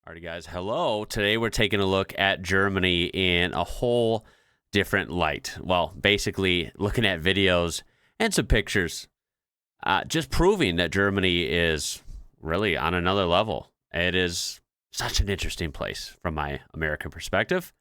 Alrighty, guys. Hello. Today we're taking a look at Germany in a whole different light. Well, basically looking at videos and some pictures, just proving that Germany is really on another level. It is such an interesting place from my American perspective.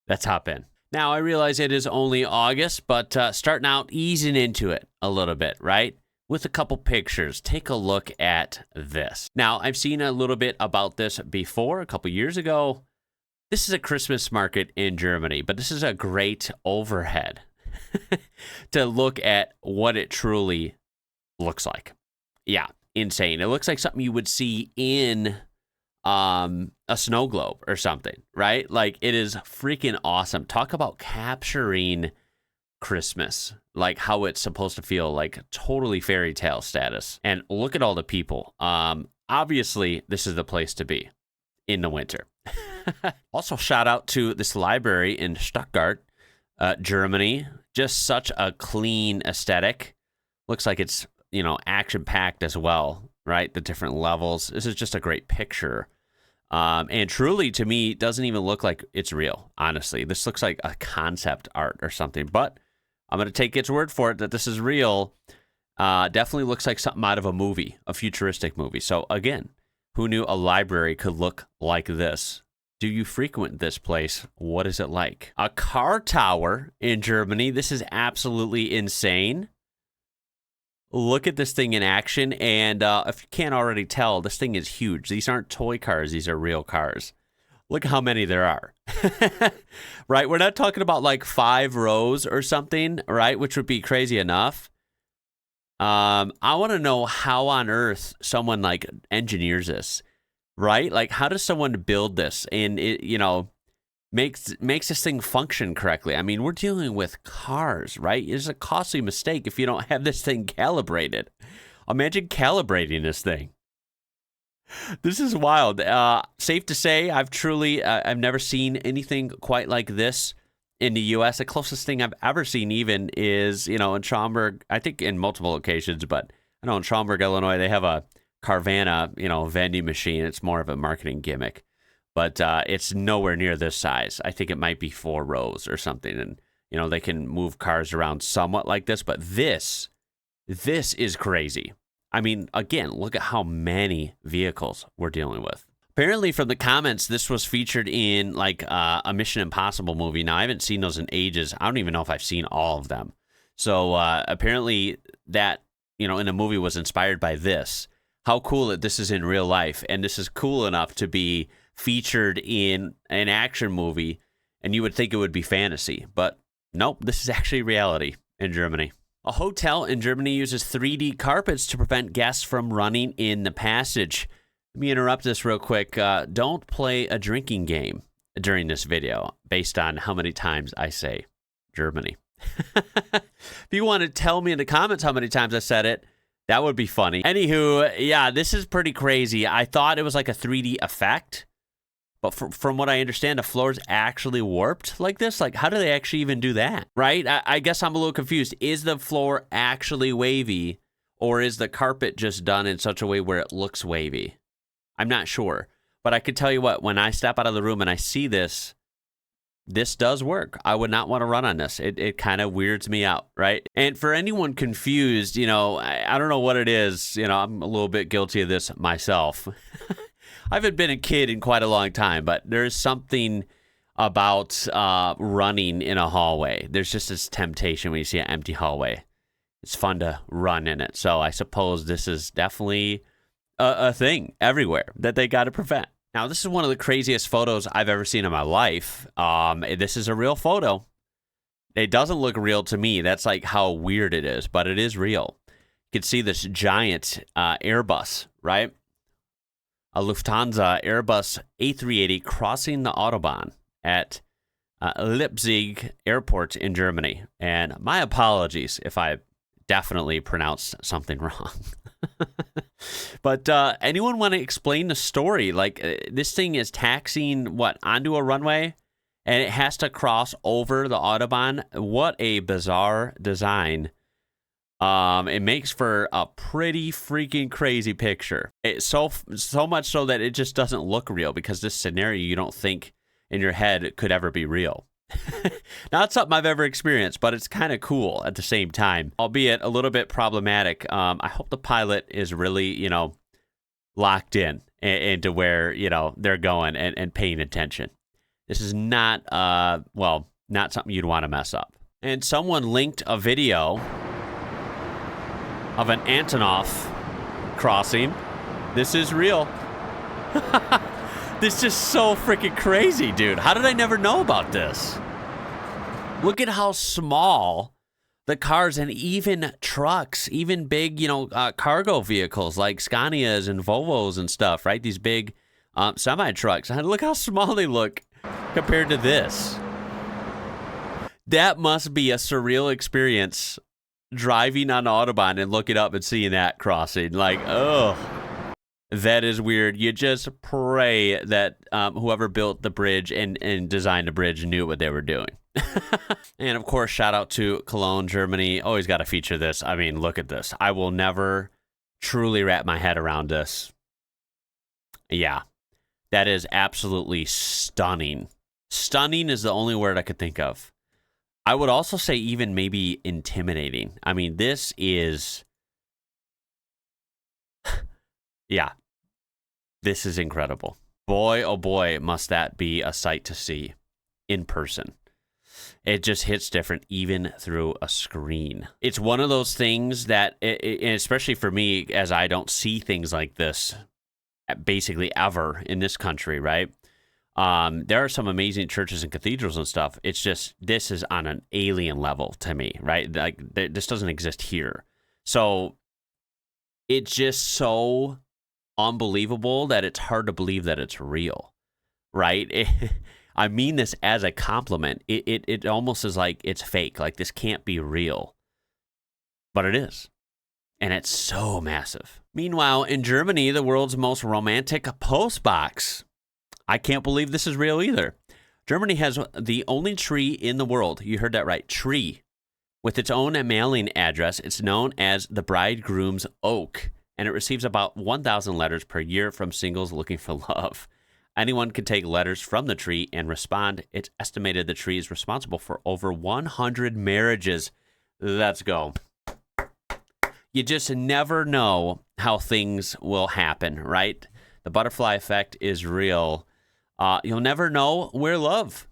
Let's hop in. Now, I realize it is only August, but starting out, easing into it a little bit, right? With a couple pictures, take a look at this. Now, I've seen a little bit about this before, a couple years ago. This is a Christmas market in Germany, but this is a great overhead to look at what it truly looks like. Yeah, insane. It looks like something you would see in a snow globe or something, right? Like, it is freaking awesome. Talk about capturing Christmas, like how it's supposed to feel, like totally fairy tale status. And look at all the people. Obviously, this is the place to be in the winter. Also, shout out to this library in Stuttgart, Germany. Just such a clean aesthetic. Looks like it's, action-packed as well, right? The different levels. This is just a great picture. And truly, to me, it doesn't even look like it's real, honestly. This looks like a concept art or something, but I'm going to take its word for it that this is real. Definitely looks like something out of a movie, a futuristic movie. So again, who knew a library could look like this? Do you frequent this place? What is it like? A car tower in Germany. This is absolutely insane. Look at this thing in action. And if you can't already tell, this thing is huge. These aren't toy cars. These are real cars. Look how many there are, right? We're not talking about like 5 rows or something, right? Which would be crazy enough. I want to know how on earth someone like engineers this, right? Like, how does someone build this and it, makes this thing function correctly? I mean, we're dealing with cars, right? It's a costly mistake if you don't have this thing calibrated. Imagine calibrating this thing. This is wild. Safe to say, I've never seen anything quite like this in the U.S. The closest thing I've ever seen even is, in Schaumburg, I think in multiple locations, but I know in Schaumburg, Illinois, they have a Carvana, vending machine. It's more of a marketing gimmick, but it's nowhere near this size. I think it might be 4 rows or something, and, they can move cars around somewhat like this, but this is crazy. I mean, again, look at how many vehicles we're dealing with. Apparently, from the comments, this was featured in like a Mission Impossible movie. Now, I haven't seen those in ages. I don't even know if I've seen all of them. So apparently that, in the movie was inspired by this. How cool that this is in real life. And this is cool enough to be featured in an action movie. And you would think it would be fantasy. But nope, this is actually reality in Germany. A hotel in Germany uses 3D carpets to prevent guests from running in the passage. Let me interrupt this real quick. Don't play a drinking game during this video based on how many times I say Germany. If you want to tell me in the comments how many times I said it, that would be funny. Anywho, yeah, this is pretty crazy. I thought it was like a 3D effect. But from what I understand, the floor's actually warped like this. Like, how do they actually even do that? Right? I guess I'm a little confused. Is the floor actually wavy, or is the carpet just done in such a way where it looks wavy? I'm not sure. But I could tell you what, when I step out of the room and I see this does work. I would not want to run on this. It kind of weirds me out, right? And for anyone confused, I don't know what it is. I'm a little bit guilty of this myself. I haven't been a kid in quite a long time, but there's something about running in a hallway. There's just this temptation when you see an empty hallway. It's fun to run in it. So I suppose this is definitely a thing everywhere that they got to prevent. Now, this is one of the craziest photos I've ever seen in my life. This is a real photo. It doesn't look real to me. That's like how weird it is, but it is real. You can see this giant Airbus, right? A Lufthansa Airbus A380 crossing the autobahn at Leipzig Airport in Germany. And my apologies if I definitely pronounced something wrong. But anyone want to explain the story? Like, this thing is taxiing, onto a runway? And it has to cross over the autobahn? What a bizarre design. It makes for a pretty freaking crazy picture. It's so much so that it just doesn't look real, because this scenario you don't think in your head could ever be real. Not something I've ever experienced, but it's kind of cool at the same time, albeit a little bit problematic. I hope the pilot is really, locked in into where, they're going and paying attention. This is not, not something you'd want to mess up. And someone linked a video of an Antonov crossing. This is real. This is just so freaking crazy, dude. How did I never know about this? Look at how small the cars and even trucks, even big, cargo vehicles like Scanias and Volvos and stuff, right? These big semi-trucks. Look how small they look compared to this. That must be a surreal experience, driving on the autobahn and looking up and seeing that crossing. Like, oh, that is weird. You just pray that whoever built the bridge and designed the bridge knew what they were doing. And of course, shout out to Cologne, Germany. Always got to feature this. I mean, look at this. I will never truly wrap my head around this. Yeah, that is absolutely stunning. Stunning is the only word I could think of. I would also say even maybe intimidating. I mean, this is... yeah. This is incredible. Boy, oh boy, must that be a sight to see in person. It just hits different even through a screen. It's one of those things that, and especially for me, as I don't see things like this basically ever in this country, right? There are some amazing churches and cathedrals and stuff. It's just, this is on an alien level to me, right? Like, this doesn't exist here. So it's just so unbelievable that it's hard to believe that it's real, right? I mean this as a compliment. It almost is like it's fake. Like, this can't be real. But it is. And it's so massive. Meanwhile, in Germany, the world's most romantic post box. I can't believe this is real either. Germany has the only tree in the world. You heard that right. Tree. With its own mailing address. It's known as the bridegroom's oak. And it receives about 1,000 letters per year from singles looking for love. Anyone can take letters from the tree and respond. It's estimated the tree is responsible for over 100 marriages. Let's go. You just never know how things will happen, right? The butterfly effect is real. You'll never know where love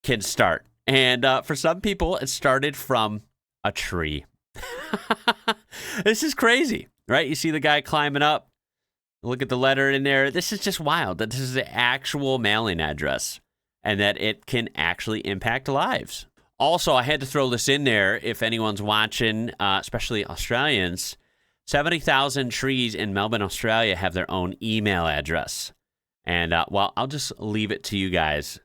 can start. And for some people, it started from a tree. This is crazy, right? You see the guy climbing up. Look at the letter in there. This is just wild that this is the actual mailing address and that it can actually impact lives. Also, I had to throw this in there if anyone's watching, especially Australians. 70,000 trees in Melbourne, Australia have their own email address. And, I'll just leave it to you guys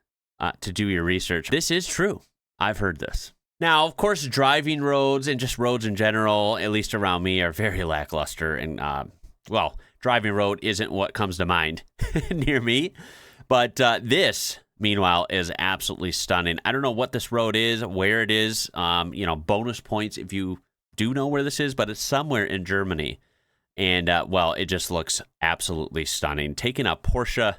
to do your research. This is true. I've heard this. Now, of course, driving roads and just roads in general, at least around me, are very lackluster. And, driving road isn't what comes to mind near me. But this, meanwhile, is absolutely stunning. I don't know what this road is, where it is. Bonus points if you do know where this is, but it's somewhere in Germany. And, it just looks absolutely stunning. Taking a Porsche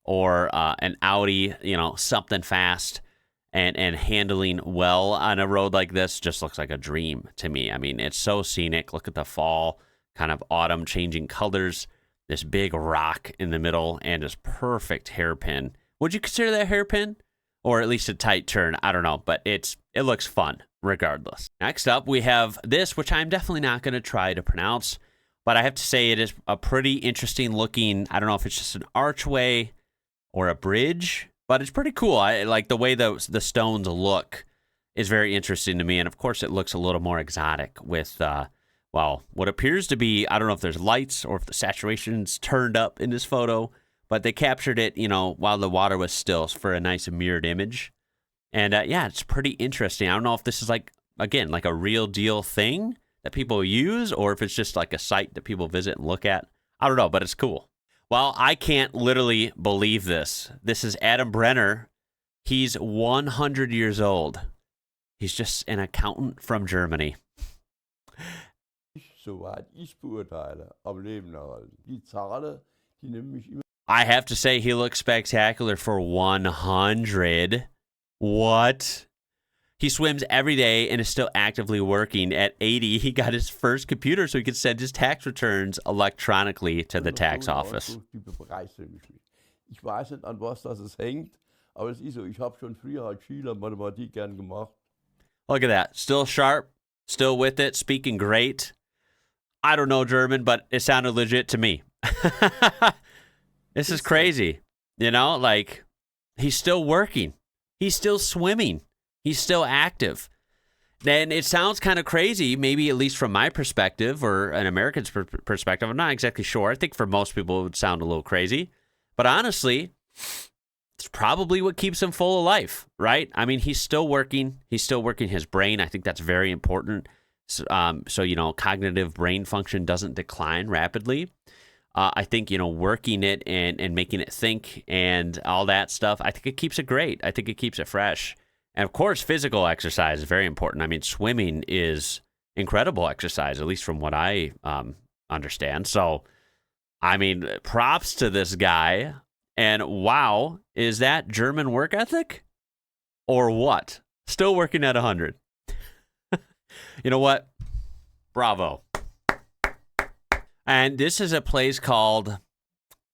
or an Audi, something fast and handling well on a road like this just looks like a dream to me. I mean, it's so scenic. Look at the fall, kind of autumn changing colors, this big rock in the middle, and this perfect hairpin. Would you consider that hairpin? Or at least a tight turn? I don't know, but it looks fun regardless. Next up, we have this, which I'm definitely not going to try to pronounce, but I have to say it is a pretty interesting looking, I don't know if it's just an archway or a bridge, but it's pretty cool. I like the way the stones look is very interesting to me. And of course, it looks a little more exotic with, what appears to be, I don't know if there's lights or if the saturation's turned up in this photo, but they captured it, while the water was still for a nice mirrored image. And it's pretty interesting. I don't know if this is like a real deal thing that people use or if it's just like a site that people visit and look at. I don't know, but it's cool. Well, I can't literally believe this. This is Adam Brenner. He's 100 years old. He's just an accountant from Germany. I have to say, he looks spectacular for 100. What? He swims every day and is still actively working. At 80, he got his first computer so he could send his tax returns electronically to the tax office. Ich weiß nicht, an was das hängt, aber es ist so, ich habe schon früher als Schüler Mathematik gern gemacht. Look at that. Still sharp, still with it, speaking great. I don't know German, but it sounded legit to me. This is crazy. You know, like, he's still working. He's still swimming. He's still active. And it sounds kind of crazy, maybe at least from my perspective or an American's perspective. I'm not exactly sure. I think for most people it would sound a little crazy. But honestly, it's probably what keeps him full of life, right? I mean, he's still working. He's still working his brain. I think that's very important. So you know, cognitive brain function doesn't decline rapidly. I think, you know, working it and making it think and all that stuff, I think it keeps it great. I think it keeps it fresh. And of course, physical exercise is very important. I mean, swimming is incredible exercise, at least from what I understand. So, I mean, props to this guy. And wow, is that German work ethic? Or what? Still working at 100. You know what? Bravo. And this is a place called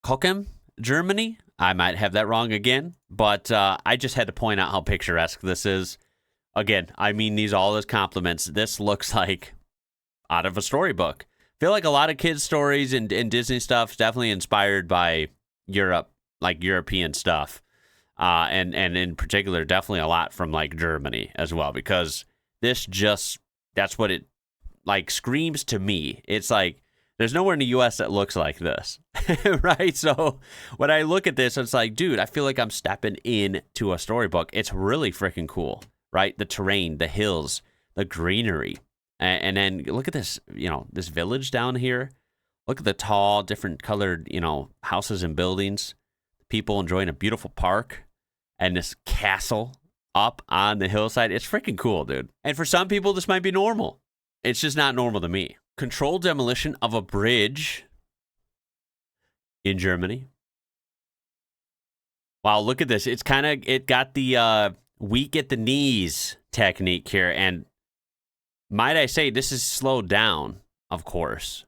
Cochem, Germany. I might have that wrong again, but I just had to point out how picturesque this is. Again, I mean these all as compliments. This looks like out of a storybook. I feel like a lot of kids' stories and Disney stuff definitely inspired by Europe, like European stuff. And in particular, definitely a lot from like Germany as well, because this just, that's what it like screams to me. It's like, there's nowhere in the U.S. that looks like this, right? So when I look at this, it's like, dude, I feel like I'm stepping into a storybook. It's really freaking cool, right? The terrain, the hills, the greenery. And then look at this, you know, this village down here. Look at the tall, different colored, you know, houses and buildings. People enjoying a beautiful park and this castle up on the hillside. It's freaking cool, dude. And for some people, this might be normal. It's just not normal to me. Controlled demolition of a bridge in Germany. Wow, look at this. It's kind of, it got the weak at the knees technique here. And might I say, this is slowed down, of course.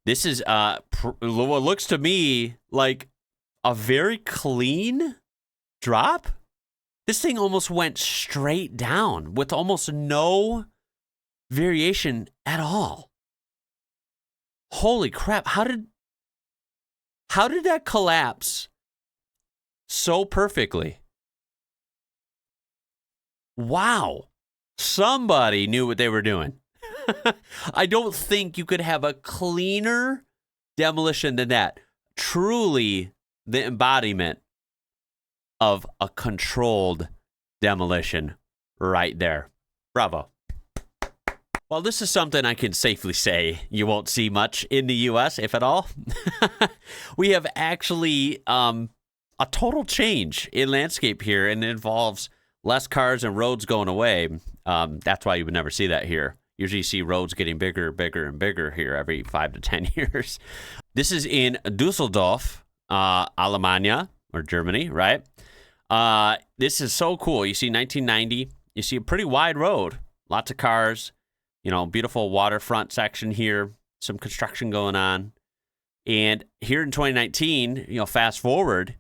This is what looks to me like a very clean drop. This thing almost went straight down with almost no variation at all. Holy crap, how did that collapse so perfectly? Wow. Somebody knew what they were doing. I don't think you could have a cleaner demolition than that. Truly the embodiment of a controlled demolition right there. Bravo. Well, this is something I can safely say you won't see much in the U.S., if at all. We have actually a total change in landscape here, and it involves less cars and roads going away. That's why you would never see that here. Usually you see roads getting bigger, bigger, and bigger here every 5 to 10 years. This is in Dusseldorf, Alemania, or Germany, right? This is so cool. You see 1990. You see a pretty wide road. Lots of cars. You know, beautiful waterfront section here, some construction going on. And here in 2019, you know, fast forward,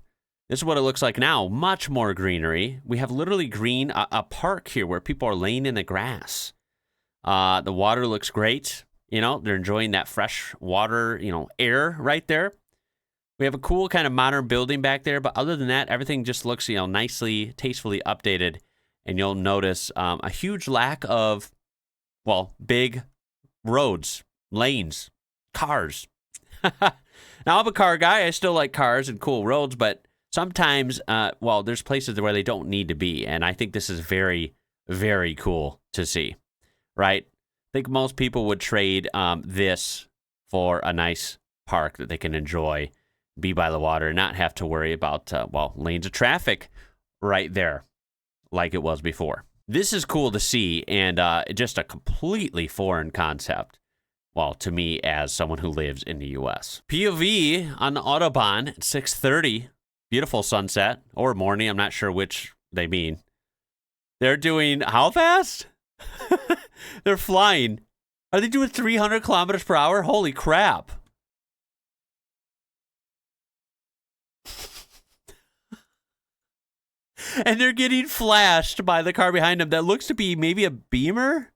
this is what it looks like now. Much more greenery. We have literally green, a park here where people are laying in the grass. The water looks great. You know, they're enjoying that fresh water, you know, air right there. We have a cool kind of modern building back there. But other than that, everything just looks, you know, nicely, tastefully updated. And you'll notice a huge lack of, well, big roads, lanes, cars. Now, I'm a car guy. I still like cars and cool roads, but sometimes, well, there's places where they don't need to be, and I think this is very, very cool to see, right? I think most people would trade this for a nice park that they can enjoy, be by the water, and not have to worry about, well, lanes of traffic right there like it was before. This is cool to see, and just a completely foreign concept. Well, to me as someone who lives in the U.S. POV on the autobahn at 6:30. Beautiful sunset or morning. I'm not sure which they mean. They're doing how fast? They're flying. Are they doing 300 kilometers per hour? Holy crap. And they're getting flashed by the car behind them that looks to be maybe a Beamer.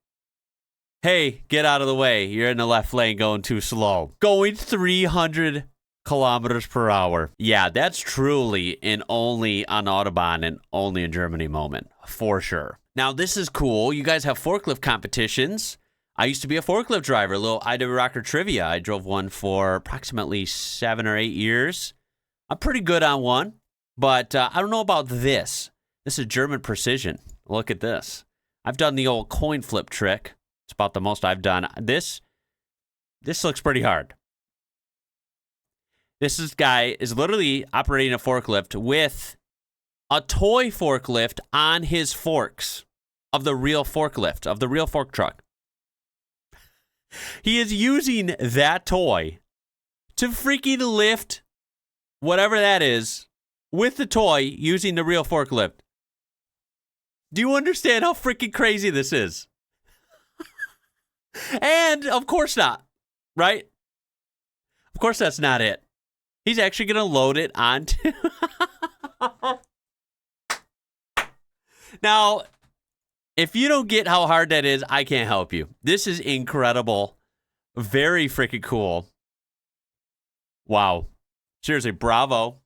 Hey, get out of the way. You're in the left lane going too slow. Going 300 kilometers per hour. Yeah, that's truly an only on Autobahn and only in Germany moment, for sure. Now, this is cool. You guys have forklift competitions. I used to be a forklift driver, a little IWrocker trivia. I drove one for approximately 7 or 8 years. I'm pretty good on one, but I don't know about this. This is German precision. Look at this. I've done the old coin flip trick. It's about the most I've done. This looks pretty hard. This guy is literally operating a forklift with a toy forklift on his forks of the real forklift, of the real fork truck. He is using that toy to freaking lift whatever that is with the toy using the real forklift. Do you understand how freaking crazy this is? And of course not, right? Of course that's not it. He's actually going to load it onto... Now, if you don't get how hard that is, I can't help you. This is incredible. Very freaking cool. Wow. Seriously, bravo.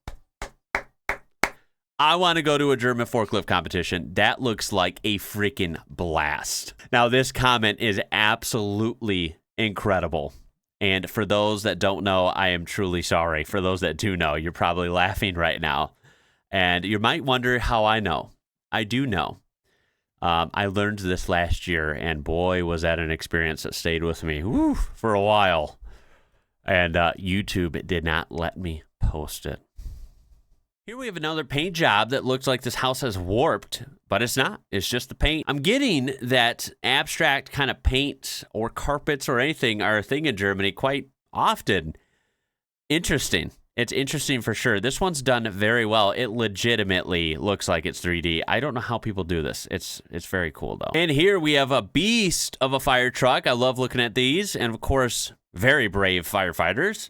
I want to go to a German forklift competition. That looks like a freaking blast. Now, this comment is absolutely incredible. And for those that don't know, I am truly sorry. For those that do know, you're probably laughing right now. And you might wonder how I know. I do know. I learned this last year, and boy, was that an experience that stayed with me for a while. And YouTube did not let me post it. Here we have another paint job that looks like this house has warped, but it's not. It's just the paint. I'm getting that abstract kind of paint or carpets or anything are a thing in Germany quite often. Interesting. It's interesting for sure. This one's done very well. It legitimately looks like it's 3D. I don't know how people do this. It's very cool, though. And here we have a beast of a fire truck. I love looking at these. And, of course, very brave firefighters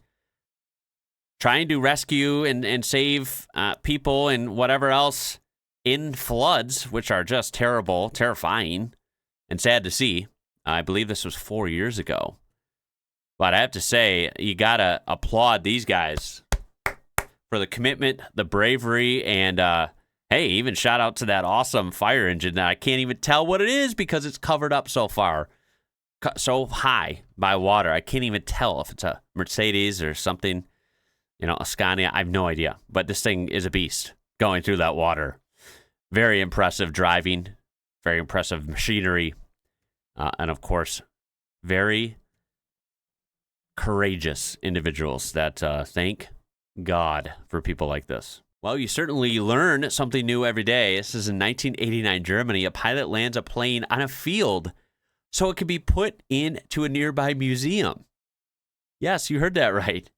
trying to rescue and save people and whatever else in floods, which are just terrible, terrifying, and sad to see. I believe this was 4 years ago. But I have to say, you got to applaud these guys for the commitment, the bravery, and, hey, even shout out to that awesome fire engine that I can't even tell what it is because it's covered up so far, so high by water. I can't even tell if it's a Mercedes or something. You know, a Scania, I have no idea. But this thing is a beast going through that water. Very impressive driving, very impressive machinery, and, of course, very courageous individuals that thank God for people like this. Well, you certainly learn something new every day. This is in 1989 Germany. A pilot lands a plane on a field so it can be put into a nearby museum. Yes, you heard that right.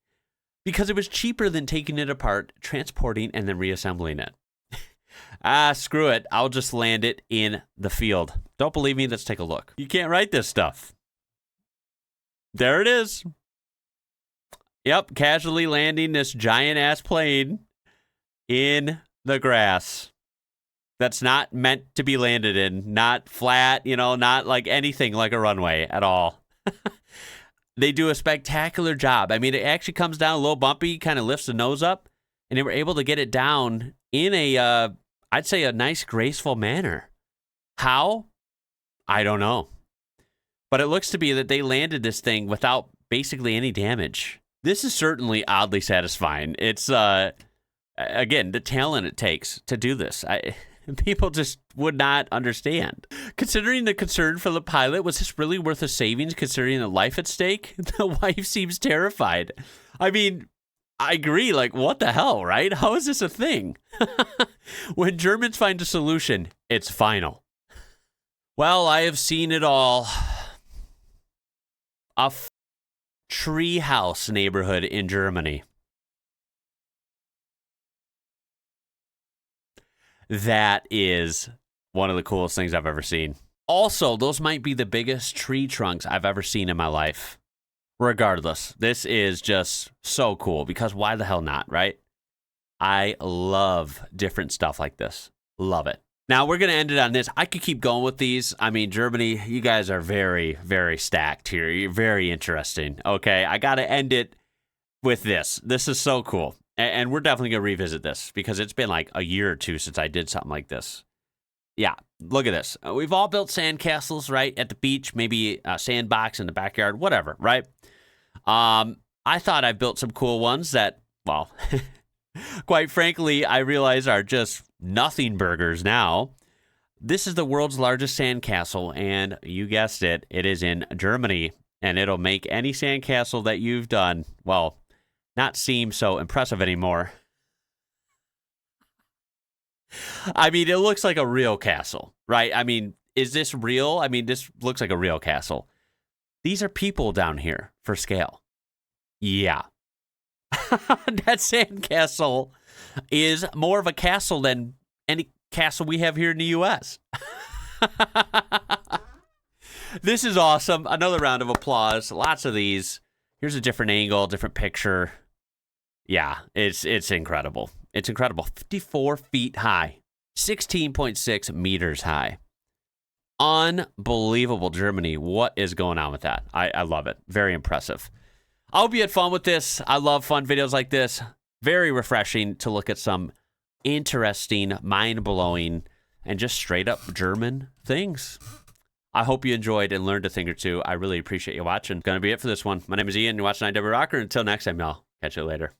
Because it was cheaper than taking it apart, transporting, and then reassembling it. Screw it. I'll just land it in the field. Don't believe me? Let's take a look. You can't write this stuff. There it is. Yep, casually landing this giant-ass plane in the grass. That's not meant to be landed in. Not flat, not like anything like a runway at all. They do a spectacular job. I mean, it actually comes down a little bumpy, kind of lifts the nose up, and they were able to get it down in a, I'd say, a nice, graceful manner. How? I don't know. But it looks to be that they landed this thing without basically any damage. This is certainly oddly satisfying. It's, again, the talent it takes to do this. People just would not understand. Considering the concern for the pilot, was this really worth a savings considering the life at stake? The wife seems terrified. I mean, I agree. Like, what the hell, right? How is this a thing? When Germans find a solution, it's final. Well, I have seen it all. A Treehouse neighborhood in Germany. That is one of the coolest things I've ever seen. Also, those might be the biggest tree trunks I've ever seen in my life. Regardless, this is just so cool because why the hell not, right? I love different stuff like this. Love it. Now, we're going to end it on this. I could keep going with these. I mean, Germany, you guys are very, very stacked here. You're very interesting. Okay, I got to end it with this. This is so cool. And we're definitely going to revisit this because it's been like a year or two since I did something like this. Yeah, look at this. We've all built sandcastles, right, at the beach, maybe a sandbox in the backyard, whatever, right? I thought I built some cool ones that, well, quite frankly, I realize are just nothing burgers now. This is the world's largest sandcastle, and you guessed it, it is in Germany, and it'll make any sandcastle that you've done, well, not seem so impressive anymore. I mean, it looks like a real castle, right? I mean, is this real? I mean, this looks like a real castle. These are people down here for scale. Yeah. That sandcastle is more of a castle than any castle we have here in the U.S. This is awesome. Another round of applause. Lots of these. Here's a different angle, different picture. Yeah, it's incredible. It's incredible. 54 feet high, 16.6 meters high. Unbelievable, Germany. What is going on with that? I love it. Very impressive. I hope you had fun with this. I love fun videos like this. Very refreshing to look at some interesting, mind-blowing, and just straight-up German things. I hope you enjoyed and learned a thing or two. I really appreciate you watching. Gonna be it for this one. My name is Ian. You're watching IWrocker. Until next time, y'all. Catch you later.